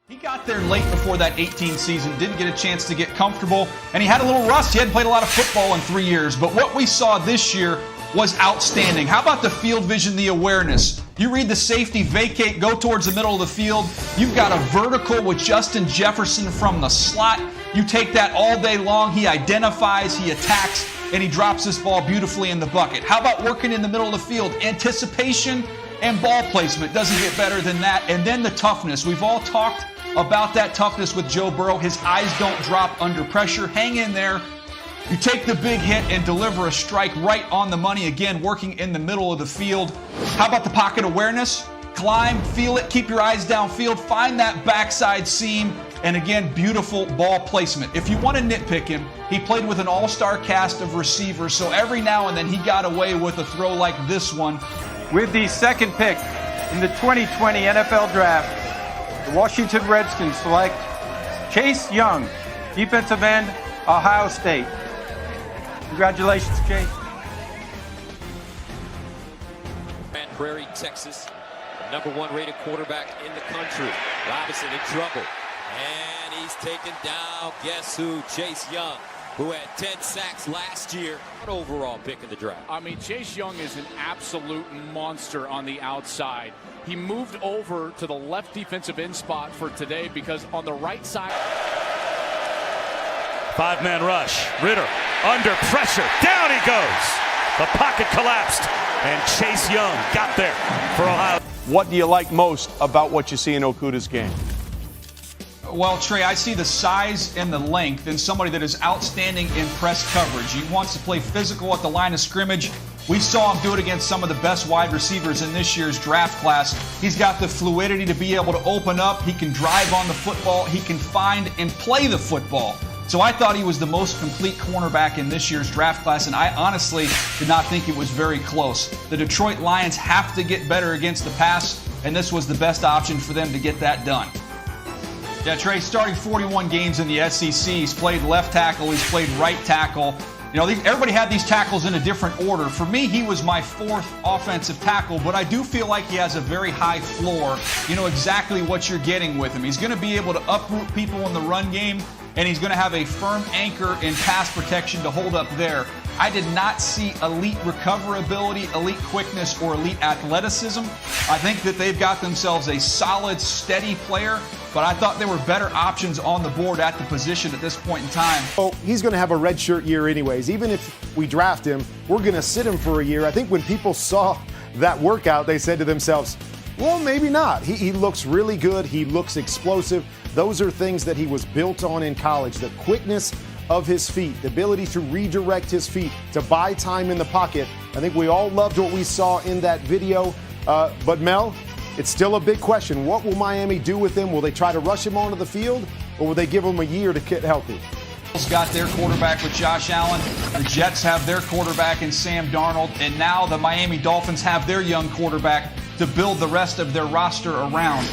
He got there late before that 18 season, didn't get a chance to get comfortable, and he had a little rust. He hadn't played a lot of football in 3 years, but what we saw this year was outstanding. How about the field vision, the awareness? You read the safety vacate, go towards the middle of the field. You've got a vertical with Justin Jefferson from the slot. You take that all day long. He identifies, he attacks, and he drops this ball beautifully in the bucket. How about working in the middle of the field? Anticipation and ball placement doesn't get better than that. And then the toughness. We've all talked about that toughness with Joe Burrow. His eyes don't drop under pressure. Hang in there. You take the big hit and deliver a strike right on the money. Again, working in the middle of the field. How about the pocket awareness? Climb, feel it, keep your eyes downfield, find that backside seam, and again, beautiful ball placement. If you want to nitpick him, he played with an all-star cast of receivers, so every now and then he got away with a throw like this one. With the second pick in the 2020 NFL Draft, the Washington Redskins select Chase Young, defensive end, Ohio State. Congratulations, Chase. Prairie, Texas, the #1 rated quarterback in the country. Robinson in trouble, and he's taken down. Guess who? Chase Young, who had 10 sacks last year. Overall pick in the draft. I mean, Chase Young is an absolute monster on the outside. He moved over to the left defensive end spot for today because on the right side. 5-man rush. Ritter under pressure. Down he goes. The pocket collapsed, and Chase Young got there for Ohio. What do you like most about what you see in Okudah's game? Well, Trey, I see the size and the length in somebody that is outstanding in press coverage. He wants to play physical at the line of scrimmage. We saw him do it against some of the best wide receivers in this year's draft class. He's got the fluidity to be able to open up. He can drive on the football. He can find and play the football. So I thought he was the most complete cornerback in this year's draft class, and I honestly did not think it was very close. The Detroit Lions have to get better against the pass, and this was the best option for them to get that done. Yeah, Trey, starting 41 games in the SEC. He's played left tackle. He's played right tackle. You know, everybody had these tackles in a different order. For me, he was my 4th offensive tackle, but I do feel like he has a very high floor. You know exactly what you're getting with him. He's going to be able to uproot people in the run game, and he's going to have a firm anchor in pass protection to hold up there. I did not see elite recoverability, elite quickness, or elite athleticism. I think that they've got themselves a solid, steady player, but I thought there were better options on the board at the position at this point in time. Oh, he's going to have a redshirt year anyways. Even if we draft him, we're going to sit him for a year. I think when people saw that workout, they said to themselves, well, maybe not. He looks really good. He looks explosive. Those are things that he was built on in college. The quickness of his feet, the ability to redirect his feet, to buy time in the pocket. I think we all loved what we saw in that video. But Mel, it's still a big question. What will Miami do with him? Will they try to rush him onto the field, or will they give him a year to get healthy? Got their quarterback with Josh Allen. The Jets have their quarterback in Sam Darnold. And now the Miami Dolphins have their young quarterback to build the rest of their roster around.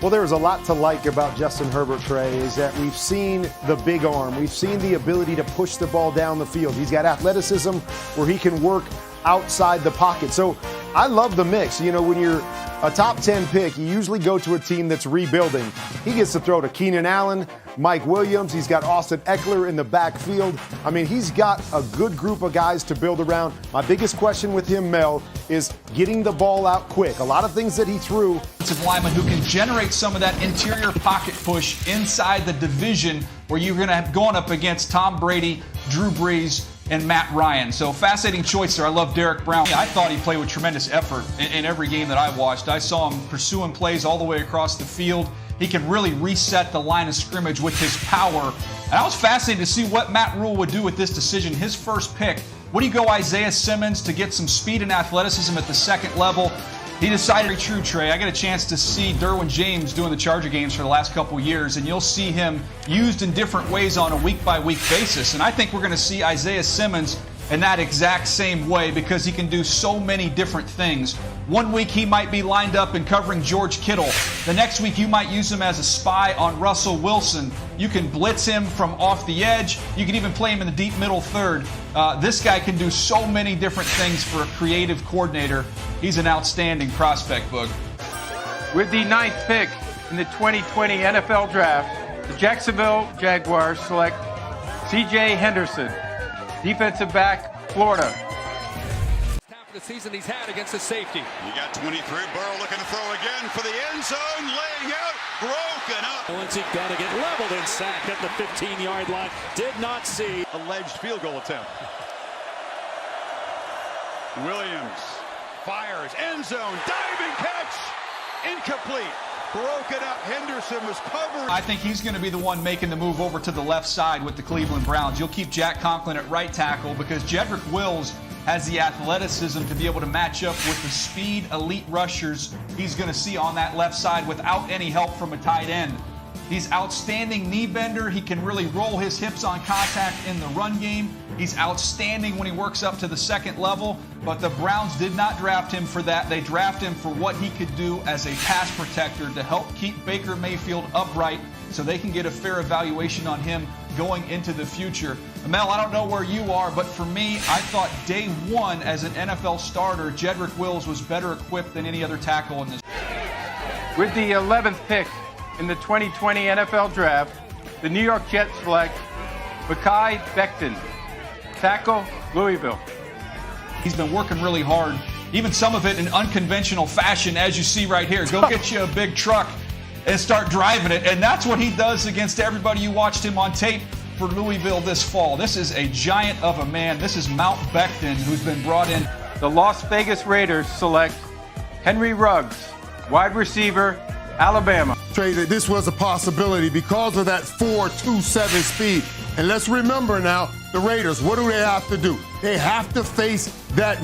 Well, there's a lot to like about Justin Herbert, Trey, is that we've seen the big arm. We've seen the ability to push the ball down the field. He's got athleticism where he can work outside the pocket. So I love the mix. You know, when you're a top 10 pick, you usually go to a team that's rebuilding. He gets to throw to Keenan Allen, Mike Williams. He's got Austin Eckler in the backfield. I mean, he's got a good group of guys to build around. My biggest question with him, Mel, is getting the ball out quick. A lot of things that he threw. Defensive lineman who can generate some of that interior pocket push inside the division where you're going to have going up against Tom Brady, Drew Brees, and Matt Ryan. So fascinating choice there. I love Derek Brown. I thought he played with tremendous effort in every game that I watched. I saw him pursuing plays all the way across the field. He can really reset the line of scrimmage with his power. And I was fascinated to see what Matt Rule would do with this decision. His first pick. Would he go Isaiah Simmons to get some speed and athleticism at the second level? He decided, true, Trey. I got a chance to see Derwin James doing the Charger games for the last couple years, and you'll see him used in different ways on a week-by-week basis. And I think we're going to see Isaiah Simmons in that exact same way because he can do so many different things. One week he might be lined up and covering George Kittle. The next week you might use him as a spy on Russell Wilson. You can blitz him from off the edge. You can even play him in the deep middle third. This guy can do so many different things for a creative coordinator. He's an outstanding prospect, Boog. With the 9th pick in the 2020 NFL Draft, the Jacksonville Jaguars select C.J. Henderson, defensive back, Florida. Half of the season he's had against the safety. You got 23, Burrow looking to throw again for the end zone, laying out, broken up. When's he gonna get leveled and sacked at the 15-yard line? Did not see. Alleged field goal attempt. Williams fires, end zone, diving catch, incomplete. Broken up. Henderson was covered. I think he's going to be the one making the move over to the left side with the Cleveland Browns. You'll keep Jack Conklin at right tackle because Jedrick Wills has the athleticism to be able to match up with the speed elite rushers he's going to see on that left side without any help from a tight end. He's outstanding knee bender. He can really roll his hips on contact in the run game. He's outstanding when he works up to the second level, but the Browns did not draft him for that. They drafted him for what he could do as a pass protector to help keep Baker Mayfield upright so they can get a fair evaluation on him going into the future. Mel, I don't know where you are, but for me, I thought day one as an NFL starter, Jedrick Wills was better equipped than any other tackle in this. With the 11th pick in the 2020 NFL Draft, the New York Jets select Mekhi Becton, tackle, Louisville. He's been working really hard, even some of it in unconventional fashion, as you see right here. Go get you a big truck and start driving it, and that's what he does against everybody you watched him on tape for Louisville this fall. This is a giant of a man. This is Mount Becton, who's been brought in. The Las Vegas Raiders select Henry Ruggs, wide receiver, Alabama. Trey, that this was a possibility because of that 4.27 speed. And let's remember now, the Raiders, what do they have to do? They have to face that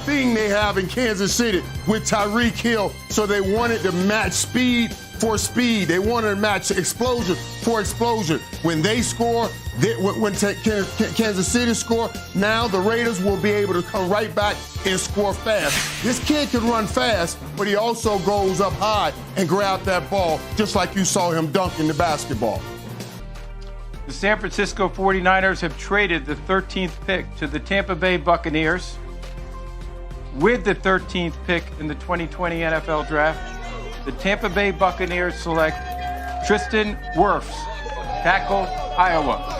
thing they have in Kansas City with Tyreek Hill. So they wanted to match speed for speed. They wanted to match explosion for explosion. When they score, when Kansas City score, now the Raiders will be able to come right back and score fast. This kid can run fast, but he also goes up high and grab that ball, just like you saw him dunking the basketball. The San Francisco 49ers have traded the 13th pick to the Tampa Bay Buccaneers. With the 13th pick in the 2020 NFL Draft, the Tampa Bay Buccaneers select Tristan Wirfs, tackle, Iowa.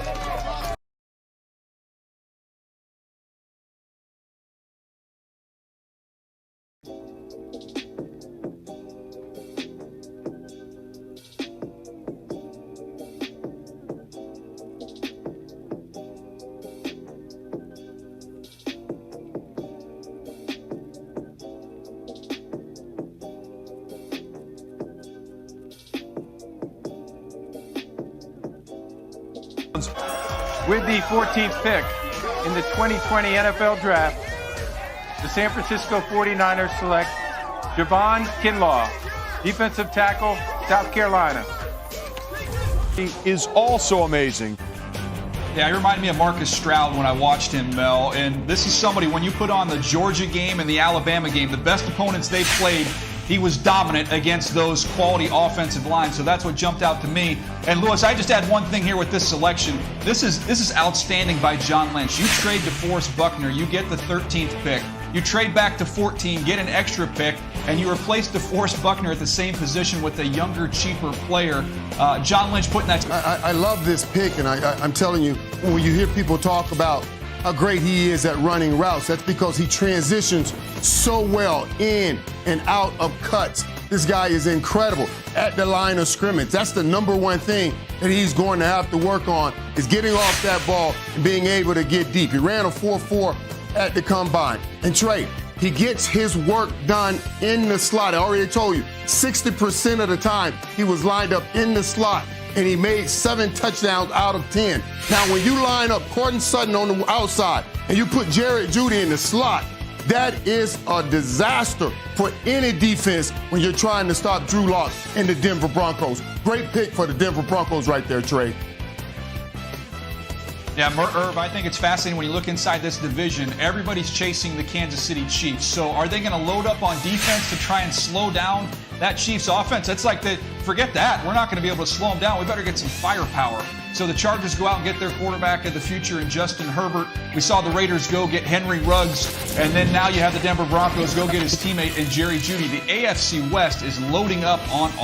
With the 14th pick in the 2020 NFL Draft, the San Francisco 49ers select Devon Kinlaw, defensive tackle, South Carolina. He is also amazing. Yeah, he reminded me of Marcus Stroud when I watched him, Mel. And this is somebody, when you put on the Georgia game and the Alabama game, the best opponents they played, he was dominant against those quality offensive lines. So that's what jumped out to me. And Louis, I just add one thing here with this selection. This is outstanding by John Lynch. You trade DeForest Buckner, you get the 13th pick. You trade back to 14, get an extra pick, and you replace DeForest Buckner at the same position with a younger, cheaper player. John Lynch putting that. I love this pick, and I'm telling you, when you hear people talk about how great he is at running routes, that's because he transitions so well in and out of cuts. This guy is incredible at the line of scrimmage. That's the number one thing that he's going to have to work on, is getting off that ball and being able to get deep. He ran a 4.4 at the combine. And Trey, he gets his work done in the slot. I already told you, 60% of the time he was lined up in the slot, and he made 7 touchdowns out of 10. Now, when you line up Cortland Sutton on the outside and you put Jared Jeudy in the slot, that is a disaster for any defense when you're trying to stop Drew Lock and the Denver Broncos. Great pick for the Denver Broncos right there, Trey. Yeah, Irv, I think it's fascinating when you look inside this division. Everybody's chasing the Kansas City Chiefs. So are they going to load up on defense to try and slow down that Chiefs offense? It's like, forget that. We're not going to be able to slow them down. We better get some firepower. So the Chargers go out and get their quarterback of the future in Justin Herbert. We saw the Raiders go get Henry Ruggs. And then now you have the Denver Broncos go get his teammate in Jerry Jeudy. The AFC West is loading up on offense.